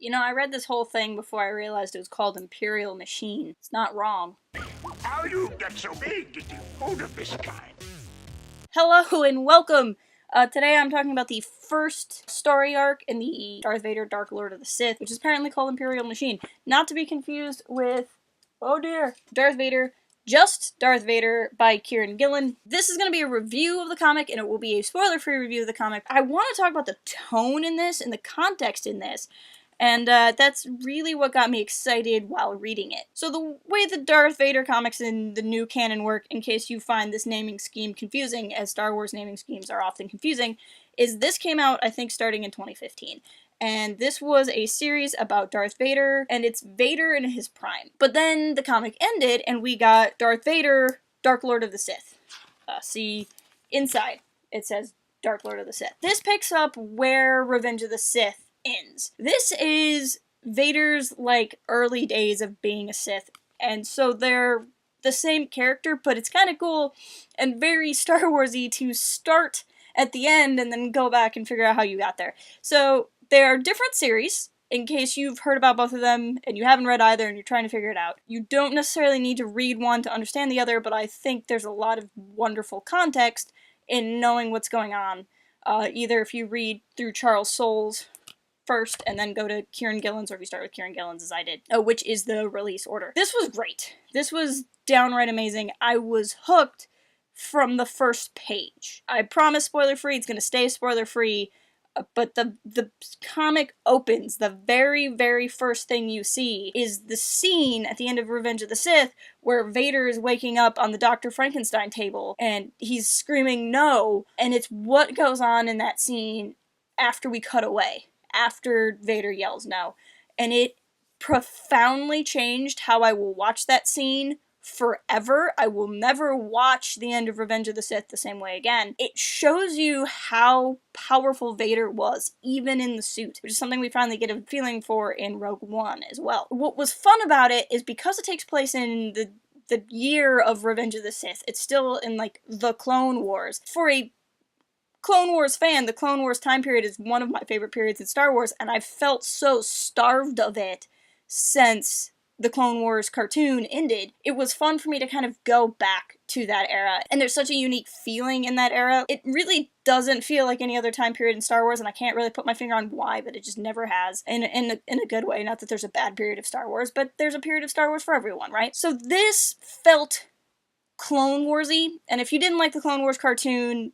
You know, I read this whole thing before I realized it was called Imperial Machine. It's not wrong. How you get so big getting food of this kind? Hello and welcome! Today I'm talking about the first story arc in the Darth Vader Dark Lord of the Sith, which is apparently called Imperial Machine. Not to be confused with, oh dear, Darth Vader, Just Darth Vader by Kieran Gillen. This is going to be a review of the comic, and it will be a spoiler-free review of the comic. I want to talk about the tone in this and the context in this. And that's really what got me excited while reading it. So the way the Darth Vader comics in the new canon work, in case you find this naming scheme confusing, as Star Wars naming schemes are often confusing, is this came out, I think, starting in 2015. And this was a series about Darth Vader, and it's Vader in his prime. But then the comic ended, and we got Darth Vader, Dark Lord of the Sith. See, inside, it says Dark Lord of the Sith. This picks up where Revenge of the Sith ends. This is Vader's, early days of being a Sith, and so they're the same character, but it's kind of cool and very Star Warsy to start at the end and then go back and figure out how you got there. So, they are different series, in case you've heard about both of them and you haven't read either and you're trying to figure it out. You don't necessarily need to read one to understand the other, but I think there's a lot of wonderful context in knowing what's going on. Either if you read through Charles Soule's first and then go to Kieran Gillen's, or if you start with Kieran Gillen's as I did, which is the release order. This was great. This was downright amazing. I was hooked from the first page. I promise spoiler-free, it's going to stay spoiler-free, but the comic opens, the very, very first thing you see is the scene at the end of Revenge of the Sith where Vader is waking up on the Dr. Frankenstein table and he's screaming no, and it's what goes on in that scene after we cut away, after Vader yells no, and it profoundly changed how I will watch that scene forever. I will never watch the end of Revenge of the Sith the same way again. It shows you how powerful Vader was, even in the suit, which is something we finally get a feeling for in Rogue One as well. What was fun about it is because it takes place in the year of Revenge of the Sith, it's still in, the Clone Wars. For a Clone Wars fan, the Clone Wars time period is one of my favorite periods in Star Wars, and I've felt so starved of it since the Clone Wars cartoon ended. It was fun for me to kind of go back to that era, and there's such a unique feeling in that era. It really doesn't feel like any other time period in Star Wars, and I can't really put my finger on why, but it just never has, in a good way. Not that there's a bad period of Star Wars, but there's a period of Star Wars for everyone, right? So this felt Clone Warsy, and if you didn't like the Clone Wars cartoon,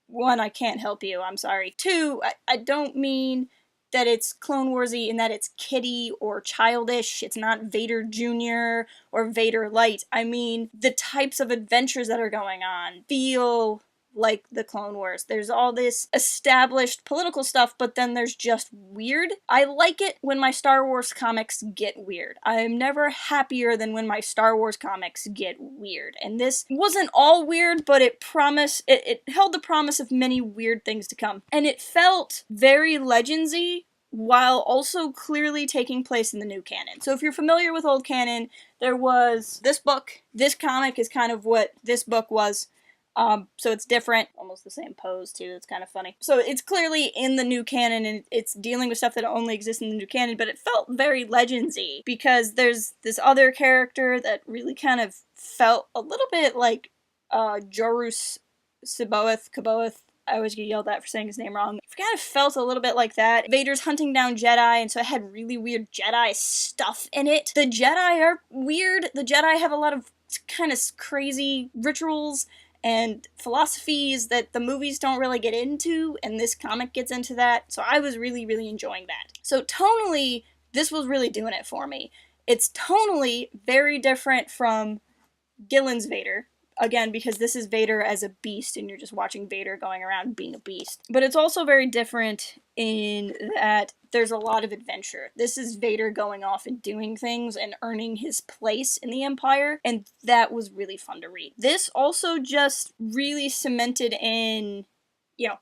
one, I can't help you, I'm sorry. Two, I don't mean that it's Clone Warsy in that it's kiddie or childish. It's not Vader Jr. or Vader Light. I mean, the types of adventures that are going on feel like the Clone Wars. There's all this established political stuff, but then there's just weird. I like it when my Star Wars comics get weird. I'm never happier than when my Star Wars comics get weird. And this wasn't all weird, but it held the promise of many weird things to come. And it felt very Legendsy, while also clearly taking place in the new canon. So if you're familiar with old canon, there was this book. This comic is kind of what this book was. So it's different, almost the same pose too, it's kind of funny. So it's clearly in the new canon, and it's dealing with stuff that only exists in the new canon, but it felt very Legendsy, because there's this other character that really kind of felt a little bit like, Jorus Kaboeth. I always get yelled at for saying his name wrong. It kind of felt a little bit like that. Vader's hunting down Jedi, and so it had really weird Jedi stuff in it. The Jedi are weird. The Jedi have a lot of kind of crazy rituals and philosophies that the movies don't really get into, and this comic gets into that, so I was really, really enjoying that. So tonally, this was really doing it for me. It's tonally very different from Gillen's Vader, again, because this is Vader as a beast, and you're just watching Vader going around being a beast. But it's also very different in that there's a lot of adventure. This is Vader going off and doing things and earning his place in the Empire, and that was really fun to read. This also just really cemented in you know,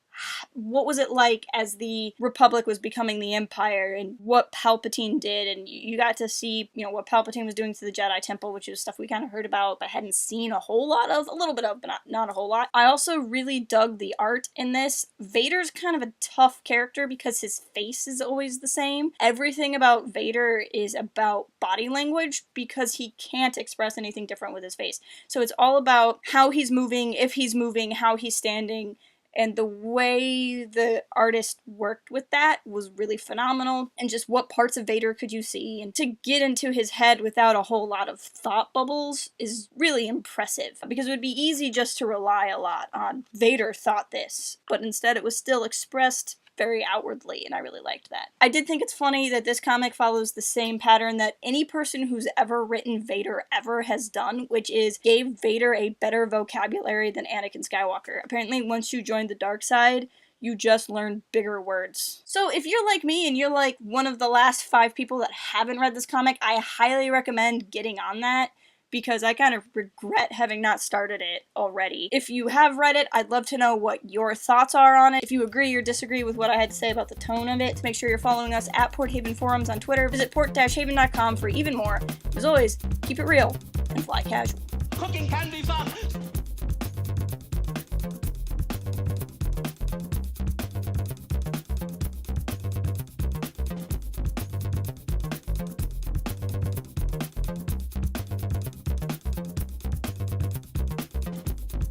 what was it like as the Republic was becoming the Empire, and what Palpatine did, and you got to see, you know, what Palpatine was doing to the Jedi Temple, which is stuff we kind of heard about but hadn't seen a whole lot of, a little bit of, but not a whole lot. I also really dug the art in this. Vader's kind of a tough character because his face is always the same. Everything about Vader is about body language because he can't express anything different with his face. So it's all about how he's moving, if he's moving, how he's standing, and the way the artist worked with that was really phenomenal. And just what parts of Vader could you see, and to get into his head without a whole lot of thought bubbles is really impressive. Because it would be easy just to rely a lot on Vader thought this, but instead it was still expressed very outwardly, and I really liked that. I did think it's funny that this comic follows the same pattern that any person who's ever written Vader ever has done, which is gave Vader a better vocabulary than Anakin Skywalker. Apparently, once you join the dark side, you just learn bigger words. So if you're like me and you're like one of the last 5 people that haven't read this comic, I highly recommend getting on that, because I kind of regret having not started it already. If you have read it, I'd love to know what your thoughts are on it. If you agree or disagree with what I had to say about the tone of it, make sure you're following us at Port Haven Forums on Twitter. Visit port-haven.com for even more. As always, keep it real and fly casual. Cooking can be fun.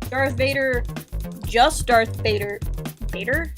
Darth Vader, just Darth Vader. Vader?